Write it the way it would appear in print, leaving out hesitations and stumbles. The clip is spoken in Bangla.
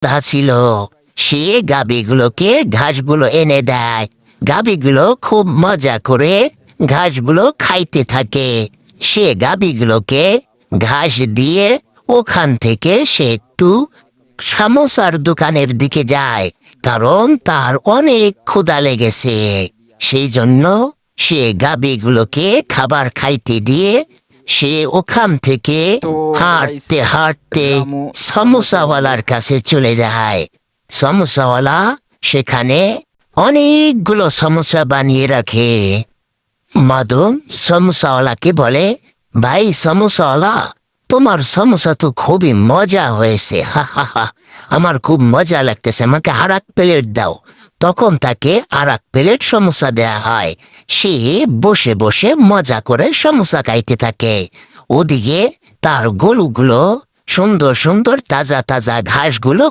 ছিল। সে গাভীগুলোকে ঘাসগুলো এনে দেয়। গাভীগুলো খুব মজা করে ঘাসগুলো খাইতে থাকে। সে গাভীগুলোকে ঘাস দিয়ে ওখান থেকে সে একটু সমোসার দোকানের দিকে যায়, কারণ তার অনেক ক্ষুধা লেগেছে। সেই জন্য সে গাভীগুলোকে খাবার খাইতে দিয়ে সে ওখান থেকে তো গাইস হাঁটতে হাঁটতে রামু সমোসা নিল। সমোসাওয়ালার কাছে চলে যায়। সমোসাওয়ালা সেখানে অনেকগুলো সমোসা বানিয়ে রাখে। মাদন সমোসাওয়ালাকে বলে, ভাই সমোসাওয়ালা, তোমার সমোসা তো খুবই মজা হয়েছে, হা হা হা, আমার খুব মজা লাগতেছে, আমাকে আর এক প্লেট দাও। তখন তাকে আর এক প্লেট সমোসা দেয়া হয়। সে বসে বসে মজা করে সমোসা খাইতে থাকে। ওদিকে তার গরুগুলো সুন্দর সুন্দর তাজা তাজা ঘাসগুলো